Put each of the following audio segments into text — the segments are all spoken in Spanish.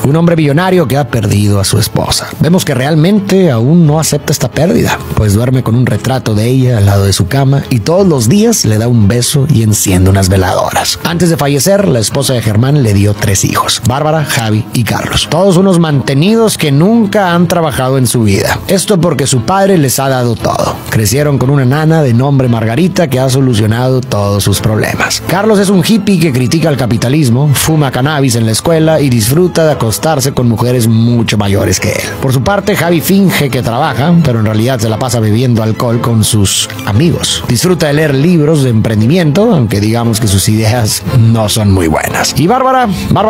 un hombre millonario que ha perdido a su esposa. Vemos que realmente aún no acepta esta pérdida, pues duerme con un retrato de ella al lado de su cama y todos los días le da un beso y enciende unas veladoras. Antes de fallecer, la esposa de Germán le dio 3 hijos, Bárbara, Javi y Carlos. Todos unos mantenidos que nunca han trabajado en su vida. Esto porque su padre les ha dado todo. Crecieron con una nana de nombre Margarita que ha solucionado todos sus problemas. Carlos es un hippie que critica el capitalismo, fuma cannabis en la escuela y disfruta de acostarse con mujeres mucho mayores que él. Por su parte, Javi finge que trabaja, pero en realidad se la pasa bebiendo alcohol con sus amigos. Disfruta de leer libros de emprendimiento, aunque digamos que sus ideas no son muy buenas. Y Bárbara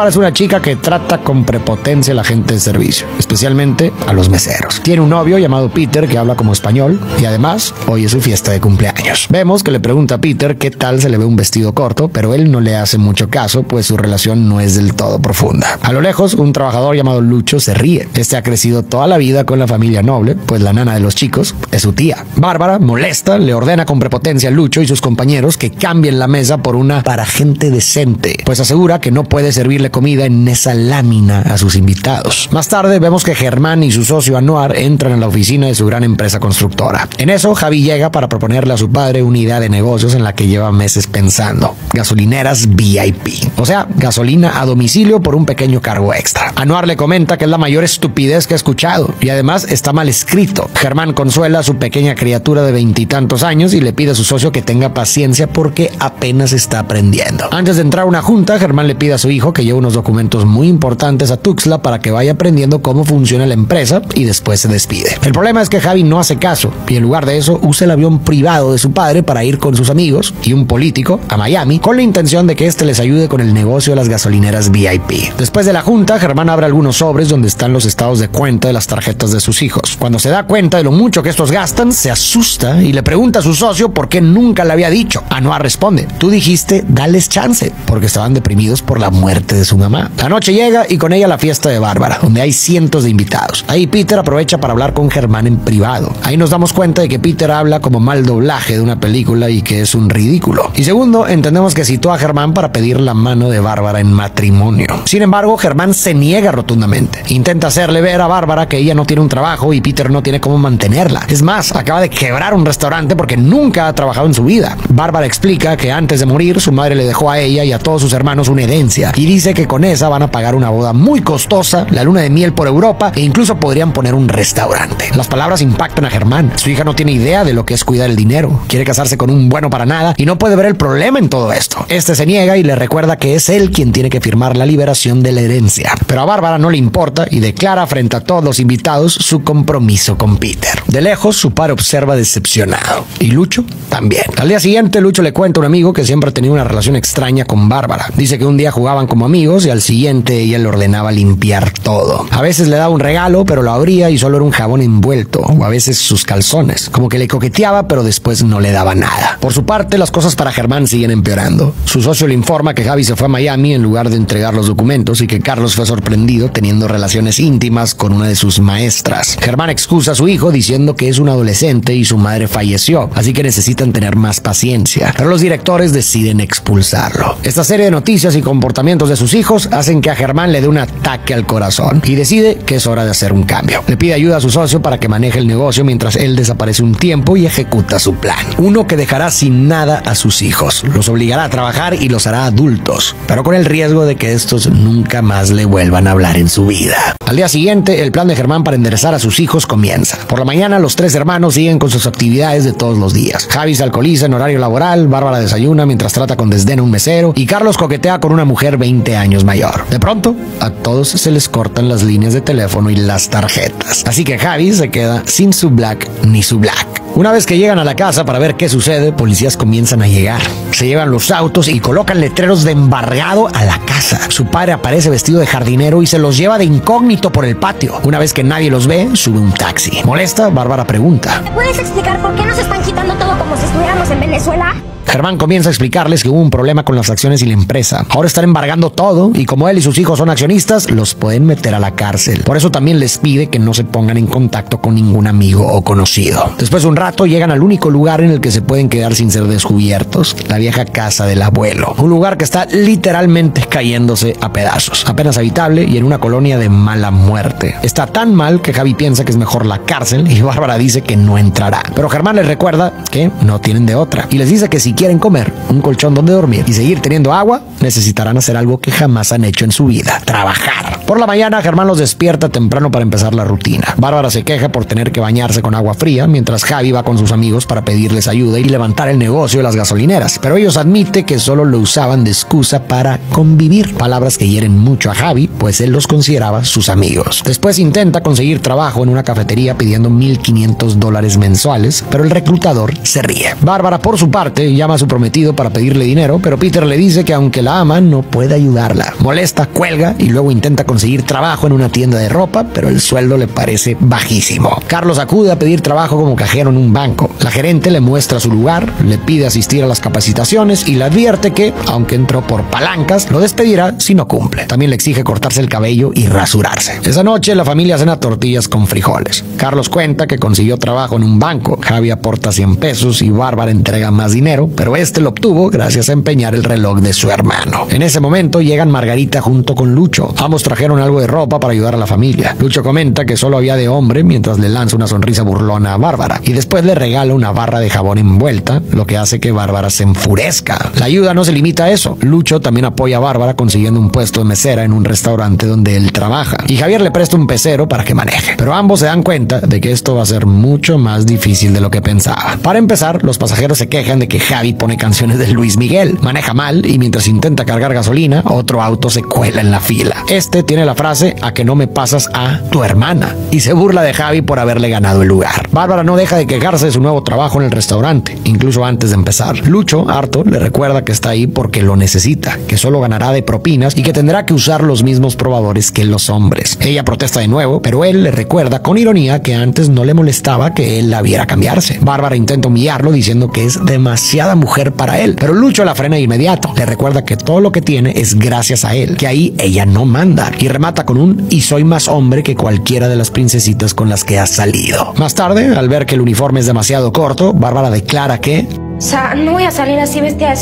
es una chica que trata con prepotencia a la gente de servicio, especialmente a los meseros. Tiene un novio llamado Peter que habla como español y además hoy es su fiesta de cumpleaños. Vemos que le pregunta a Peter qué tal se le ve un vestido corto, pero él no le hace mucho caso, pues su relación no es del todo profunda. A lo lejos, un trabajador llamado Lucho se ríe. Este ha crecido toda la vida con la familia Noble, pues la nana de los chicos es su tía. Bárbara, molesta, le ordena con prepotencia a Lucho y sus compañeros que cambien la mesa por una para gente decente, pues asegura que no puede servirle comida en esa lámina a sus invitados. Más tarde vemos que Germán y su socio Anuar entran a la oficina de su gran empresa constructora. En eso, Javi llega para proponerle a su padre una idea de negocios en la que lleva meses pensando: gasolineras VIP, o sea, gasolina a domicilio por un pequeño cargo extra. Anuar le comenta que es la mayor estupidez que ha escuchado y además está mal escrito. Germán consuela a su pequeña criatura de 20 y tantos años y le pide a su socio que tenga paciencia porque apenas está aprendiendo. Antes de entrar a una junta, Germán le pide a su hijo que lleve unos documentos muy importantes a Tuxtla para que vaya aprendiendo cómo funciona la empresa y después se despide. El problema es que Javi no hace caso y en lugar de eso usa el avión privado de su padre para ir con sus amigos y un político a Miami con la intención de que este les ayude con el negocio de las gasolineras VIP. Después de la junta, Germán abre algunos sobres donde están los estados de cuenta de las tarjetas de sus hijos. Cuando se da cuenta de lo mucho que estos gastan, se asusta y le pregunta a su socio por qué nunca le había dicho. Anuar responde: tú dijiste dales chance, porque estaban deprimidos por la muerte de su mamá. La noche llega y con ella la fiesta de Bárbara, donde hay cientos de invitados. Ahí Peter aprovecha para hablar con Germán en privado. Ahí nos damos cuenta de que Peter habla como mal doblaje de una película y que es un ridículo. Y segundo, entendemos que citó a Germán para pedir la mano de Bárbara en matrimonio. Sin embargo, Germán se niega rotundamente. Intenta hacerle ver a Bárbara que ella no tiene un trabajo y Peter no tiene cómo mantenerla. Es más, acaba de quebrar un restaurante porque nunca ha trabajado en su vida. Bárbara explica que antes de morir su madre le dejó a ella y a todos sus hermanos una herencia y dice que con esa van a pagar una boda muy costosa, la luna de miel por Europa e incluso podrían poner un restaurante. Las palabras impactan a Germán. Su hija no tiene idea de lo que es cuidar el dinero. Quiere casarse con un bueno para nada y no puede ver el problema en todo esto. Este se niega y le recuerda que es él quien tiene que firmar la liberación de la herencia. Pero a Bárbara no le importa y declara frente a todos los invitados su compromiso con Peter. De lejos, su padre observa decepcionado. Y Lucho también. Al día siguiente, Lucho le cuenta a un amigo que siempre ha tenido una relación extraña con Bárbara. Dice que un día jugaban como amigos y al siguiente ella le ordenaba limpiar todo. A veces le daba un regalo, pero lo abría y solo era un jabón envuelto, o a veces sus calzones. Como que le coqueteaba, pero después no le daba nada. Por su parte, las cosas para Germán siguen empeorando. Su socio le informa que Javi se fue a Miami en lugar de entregar los documentos y que Carlos fue sorprendido teniendo relaciones íntimas con una de sus maestras. Germán excusa a su hijo diciendo que es un adolescente y su madre falleció, así que necesitan tener más paciencia. Pero los directores deciden expulsarlo. Esta serie de noticias y comportamientos de sus hijos hacen que a Germán le dé un ataque al corazón y decide que es hora de hacer un cambio. Le pide ayuda a su socio para que maneje el negocio mientras él desaparece un tiempo y ejecuta su plan. Uno que dejará sin nada a sus hijos, los obligará a trabajar y los hará adultos, pero con el riesgo de que estos nunca más le vuelvan a hablar en su vida. Al día siguiente, el plan de Germán para enderezar a sus hijos comienza. Por la mañana, los 3 hermanos siguen con sus actividades de todos los días. Javi se alcoholiza en horario laboral, Bárbara desayuna mientras trata con desdén a un mesero y Carlos coquetea con una mujer 20 años mayor. De pronto, a todos se les cortan las líneas de teléfono y las tarjetas. Así que Javi se queda sin su black ni su black. Una vez que llegan a la casa para ver qué sucede, policías comienzan a llegar. Se llevan los autos y colocan letreros de embargado a la casa. Su padre aparece vestido de jardinero y se los lleva de incógnito por el patio. Una vez que nadie los ve, sube un taxi. Molesta, Bárbara pregunta: ¿Me puedes explicar por qué nos están quitando todo como si estuviéramos en Venezuela? Germán comienza a explicarles que hubo un problema con las acciones y la empresa. Ahora están embargando todo y como él y sus hijos son accionistas, los pueden meter a la cárcel. Por eso también les pide que no se pongan en contacto con ningún amigo o conocido. Después de un rato llegan al único lugar en el que se pueden quedar sin ser descubiertos, la vieja casa del abuelo. Un lugar que está literalmente cayéndose a pedazos, apenas habitable y en una colonia de mala muerte. Está tan mal que Javi piensa que es mejor la cárcel y Bárbara dice que no entrará. Pero Germán les recuerda que no tienen de otra y les dice que si quieren comer, un colchón donde dormir y seguir teniendo agua, necesitarán hacer algo que jamás han hecho en su vida: trabajar. Por la mañana, Germán los despierta temprano para empezar la rutina. Bárbara se queja por tener que bañarse con agua fría, mientras Javi va con sus amigos para pedirles ayuda y levantar el negocio de las gasolineras. Pero ellos admiten que solo lo usaban de excusa para convivir. Palabras que hieren mucho a Javi, pues él los consideraba sus amigos. Después intenta conseguir trabajo en una cafetería pidiendo $1,500 mensuales, pero el reclutador se ríe. Bárbara, por su parte, llama a su prometido para pedirle dinero, pero Peter le dice que aunque la ama, no puede ayudarla. Molesta, cuelga y luego intenta conseguir trabajo en una tienda de ropa, pero el sueldo le parece bajísimo. Carlos acude a pedir trabajo como cajero en un banco. La gerente le muestra su lugar, le pide asistir a las capacitaciones y le advierte que, aunque entró por palancas, lo despedirá si no cumple. También le exige cortarse el cabello y rasurarse. Esa noche la familia cena tortillas con frijoles. Carlos cuenta que consiguió trabajo en un banco. Javi aporta 100 pesos y Bárbara entrega más dinero, pero este lo obtuvo gracias a empeñar el reloj de su hermano. En ese momento llegan Margarita junto con Lucho. Ambos trajeron algo de ropa para ayudar a la familia. Lucho comenta que solo había de hombre mientras le lanza una sonrisa burlona a Bárbara y después le regala una barra de jabón envuelta, lo que hace que Bárbara se enfurezca. La ayuda no se limita a eso. Lucho también apoya a Bárbara consiguiendo un puesto de mesera en un restaurante donde él trabaja y Javier le presta un pecero para que maneje. Pero ambos se dan cuenta de que esto va a ser mucho más difícil de lo que pensaban. Para empezar, los pasajeros se quejan de que Javi pone canciones de Luis Miguel, maneja mal y mientras intenta cargar gasolina, otro auto se cuela en la fila. Este tiene la frase "a que no me pasas a tu hermana" y se burla de Javi por haberle ganado el lugar. Bárbara no deja de quejarse de su nuevo trabajo en el restaurante, incluso antes de empezar. Lucho, harto, le recuerda que está ahí porque lo necesita, que solo ganará de propinas y que tendrá que usar los mismos probadores que los hombres. Ella protesta de nuevo, pero él le recuerda con ironía que antes no le molestaba que él la viera cambiarse. Bárbara intenta humillarlo diciendo que es demasiada mujer para él, pero Lucho la frena de inmediato. Le recuerda que todo lo que tiene es gracias a él, que ahí ella no manda, y remata con un "y soy más hombre que cualquiera de las princesitas con las que has salido". Más tarde, al ver que el uniforme es demasiado corto, Bárbara declara que o sea, no voy a salir así vestida.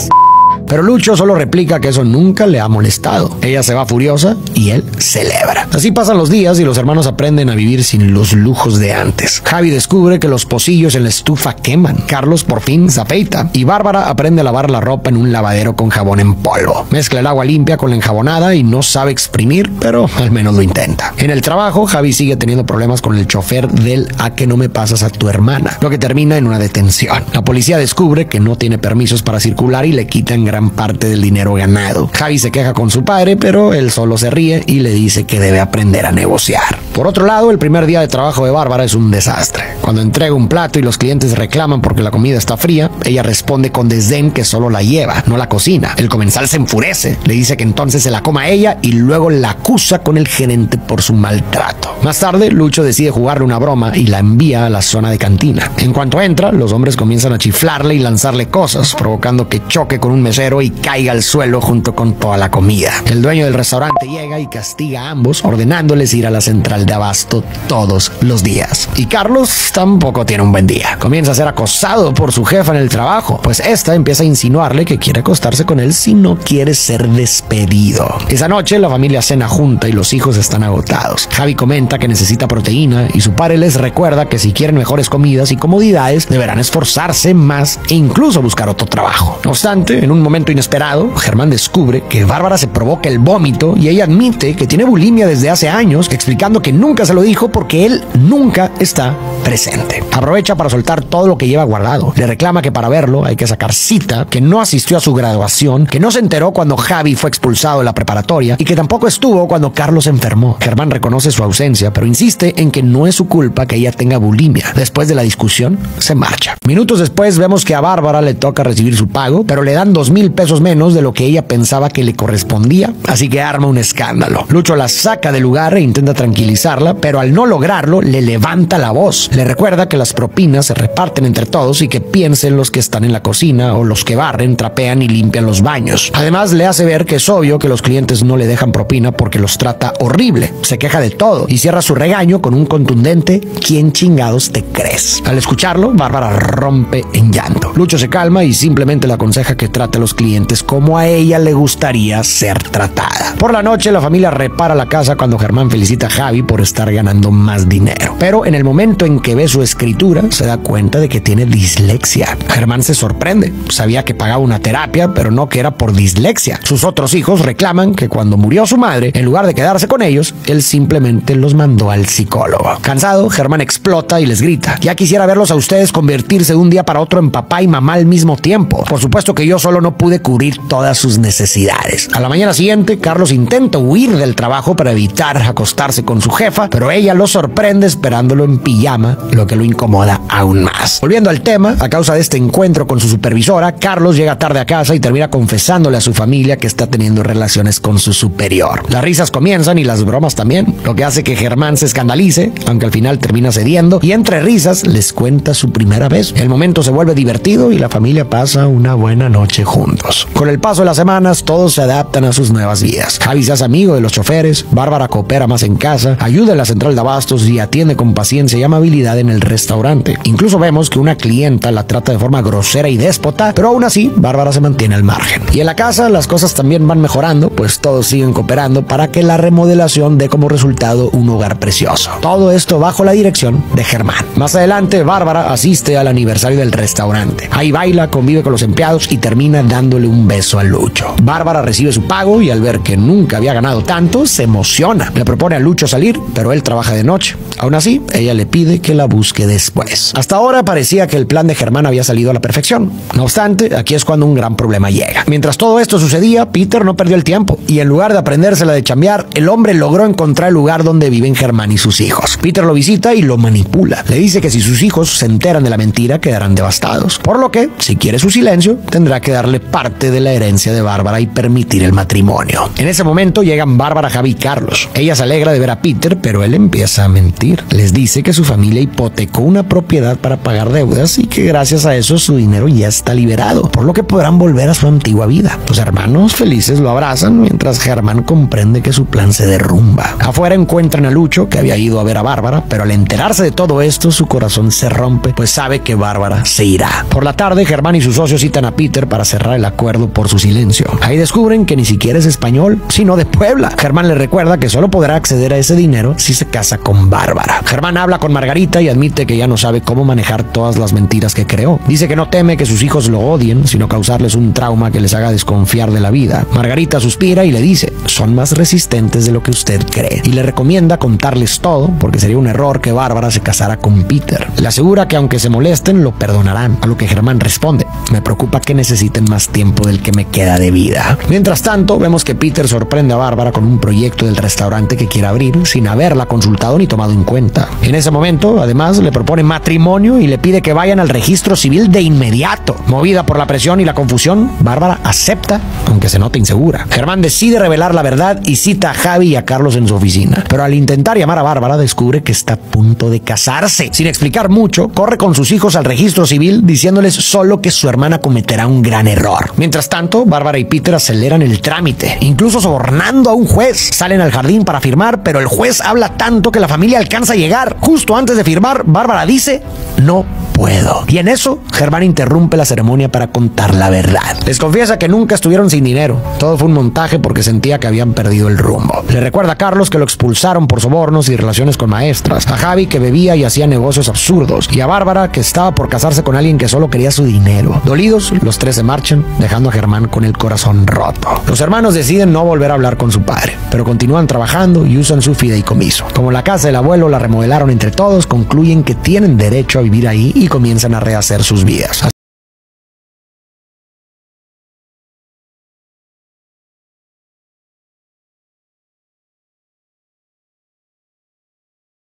Pero Lucho solo replica que eso nunca le ha molestado. Ella se va furiosa y él celebra. Así pasan los días y los hermanos aprenden a vivir sin los lujos de antes. Javi descubre que los pocillos en la estufa queman. Carlos por fin se afeita y Bárbara aprende a lavar la ropa en un lavadero con jabón en polvo. Mezcla el agua limpia con la enjabonada y no sabe exprimir, pero al menos lo intenta. En el trabajo, Javi sigue teniendo problemas con el chofer del "a que no me pasas a tu hermana", lo que termina en una detención. La policía descubre que no tiene permisos para circular y le quitan gran parte del dinero ganado. Javi se queja con su padre, pero él solo se ríe y le dice que debe aprender a negociar. Por otro lado, el primer día de trabajo de Bárbara es un desastre. Cuando entrega un plato y los clientes reclaman porque la comida está fría, ella responde con desdén que solo la lleva, no la cocina. El comensal se enfurece, le dice que entonces se la coma ella y luego la acusa con el gerente por su maltrato. Más tarde, Lucho decide jugarle una broma y la envía a la zona de cantina. En cuanto entra, los hombres comienzan a chiflarle y lanzarle cosas, provocando que choque con un mesero y caiga al suelo junto con toda la comida. El dueño del restaurante llega y castiga a ambos, ordenándoles ir a la central de abasto todos los días. Y Carlos tampoco tiene un buen día. Comienza a ser acosado por su jefa en el trabajo, pues esta empieza a insinuarle que quiere acostarse con él si no quiere ser despedido. Esa noche la familia cena junta y los hijos están agotados. Javi comenta que necesita proteína y su padre les recuerda que si quieren mejores comidas y comodidades deberán esforzarse más e incluso buscar otro trabajo. No obstante, en un momento inesperado, Germán descubre que Bárbara se provoca el vómito y ella admite que tiene bulimia desde hace años, explicando que nunca se lo dijo porque él nunca está presente. Aprovecha para soltar todo lo que lleva guardado. Le reclama que para verlo hay que sacar cita, que no asistió a su graduación, que no se enteró cuando Javi fue expulsado de la preparatoria y que tampoco estuvo cuando Carlos se enfermó. Germán reconoce su ausencia, pero insiste en que no es su culpa que ella tenga bulimia. Después de la discusión, se marcha. Minutos después vemos que a Bárbara le toca recibir su pago, pero le dan 2,000 pesos menos de lo que ella pensaba que le correspondía, así que arma un escándalo. Lucho la saca del lugar e intenta tranquilizar tranquilizarla, pero al no lograrlo, le levanta la voz. Le recuerda que las propinas se reparten entre todos y que piensen los que están en la cocina o los que barren, trapean y limpian los baños. Además, le hace ver que es obvio que los clientes no le dejan propina porque los trata horrible, se queja de todo y cierra su regaño con un contundente ¿quién chingados te crees? Al escucharlo, Bárbara rompe en llanto. Lucho se calma y simplemente le aconseja que trate a los clientes como a ella le gustaría ser tratada. Por la noche, la familia repara la casa cuando Germán felicita a Javi por estar ganando más dinero. Pero en el momento en que ve su escritura, se da cuenta de que tiene dislexia. Germán se sorprende. Sabía que pagaba una terapia, pero no que era por dislexia. Sus otros hijos reclaman que cuando murió su madre, en lugar de quedarse con ellos, él simplemente los mandó al psicólogo. Cansado, Germán explota y les grita: ya quisiera verlos a ustedes convertirse de un día para otro en papá y mamá al mismo tiempo. Por supuesto que yo solo no pude cubrir todas sus necesidades. A la mañana siguiente, Carlos intenta huir del trabajo para evitar acostarse con su jefa, pero ella lo sorprende esperándolo en pijama, lo que lo incomoda aún más. Volviendo al tema, a causa de este encuentro con su supervisora, Carlos llega tarde a casa y termina confesándole a su familia que está teniendo relaciones con su superior. Las risas comienzan y las bromas también, lo que hace que Germán se escandalice, aunque al final termina cediendo y entre risas les cuenta su primera vez. El momento se vuelve divertido y la familia pasa una buena noche juntos. Con el paso de las semanas, todos se adaptan a sus nuevas vidas. Javi se hace amigo de los choferes, Bárbara coopera más en casa, ayuda en la central de abastos y atiende con paciencia y amabilidad en el restaurante. Incluso vemos que una clienta la trata de forma grosera y déspota, pero aún así, Bárbara se mantiene al margen. Y en la casa, las cosas también van mejorando, pues todos siguen cooperando para que la remodelación dé como resultado un hogar precioso. Todo esto bajo la dirección de Germán. Más adelante, Bárbara asiste al aniversario del restaurante. Ahí baila, convive con los empleados y termina dándole un beso a Lucho. Bárbara recibe su pago y al ver que nunca había ganado tanto, se emociona. Le propone a Lucho salir, pero él trabaja de noche. Aún así, ella le pide que la busque después. Hasta ahora parecía que el plan de Germán había salido a la perfección. No obstante, aquí es cuando un gran problema llega. Mientras todo esto sucedía, Peter no perdió el tiempo y en lugar de aprendérsela de chambear, el hombre logró encontrar el lugar donde viven Germán y sus hijos. Peter lo visita y lo manipula. Le dice que si sus hijos se enteran de la mentira, quedarán devastados. Por lo que, si quiere su silencio, tendrá que darle parte de la herencia de Bárbara y permitir el matrimonio. En ese momento llegan Bárbara, Javi y Carlos. Ella se alegra de ver a Peter, pero él empieza a mentir. Les dice que su familia hipotecó una propiedad para pagar deudas y que gracias a eso su dinero ya está liberado, por lo que podrán volver a su antigua vida. Los hermanos felices lo abrazan mientras Germán comprende que su plan se derrumba. Afuera encuentran a Lucho, que había ido a ver a Bárbara, pero al enterarse de todo esto su corazón se rompe, pues sabe que Bárbara se irá. Por la tarde, Germán y sus socios citan a Peter para cerrar el acuerdo por su silencio. Ahí descubren que ni siquiera es español, sino de Puebla. Germán le recuerda que solo podrá acceder a ese dinero si se casa con Bárbara. Germán habla con Margarita y admite que ya no sabe cómo manejar todas las mentiras que creó. Dice que no teme que sus hijos lo odien, sino causarles un trauma que les haga desconfiar de la vida. Margarita suspira y le dice: son más resistentes de lo que usted cree, y le recomienda contarles todo, porque sería un error que Bárbara se casara con Peter. Le asegura que aunque se molesten, lo perdonarán, a lo que Germán responde: me preocupa que necesiten más tiempo del que me queda de vida. Mientras tanto, vemos que Peter sorprende a Bárbara con un proyecto del restaurante que quiere abrir sin haberla consultado ni tomado en cuenta. En ese momento, además, le propone matrimonio y le pide que vayan al registro civil de inmediato. Movida por la presión y la confusión, Bárbara acepta, aunque se nota insegura. Germán decide revelar la verdad y cita a Javi y a Carlos en su oficina. Pero al intentar llamar a Bárbara, descubre que está a punto de casarse. Sin explicar mucho, corre con sus hijos al registro civil diciéndoles solo que su hermana cometerá un gran error. Mientras tanto, Bárbara y Peter aceleran el trámite, incluso sobornando a un juez. Salen al jardín para firmar, pero el juez habla tanto que la familia alcanza a llegar. Justo antes de firmar, Bárbara dice: no puedo. Y en eso, Germán interrumpe la ceremonia para contar la verdad. Les confiesa que nunca estuvieron sin dinero. Todo fue un montaje porque sentía que habían perdido el rumbo. Le recuerda a Carlos que lo expulsaron por sobornos y relaciones con maestras, a Javi que bebía y hacía negocios absurdos, y a Bárbara que estaba por casarse con alguien que solo quería su dinero. Dolidos, los tres se marchan, dejando a Germán con el corazón roto. Los hermanos deciden no volver a hablar con su padre, pero continúan trabajando y usan su fideicomiso. Como la casa del abuelo la remodelaron entre todos, concluyen que tienen derecho a vivir ahí y comienzan a rehacer sus vidas.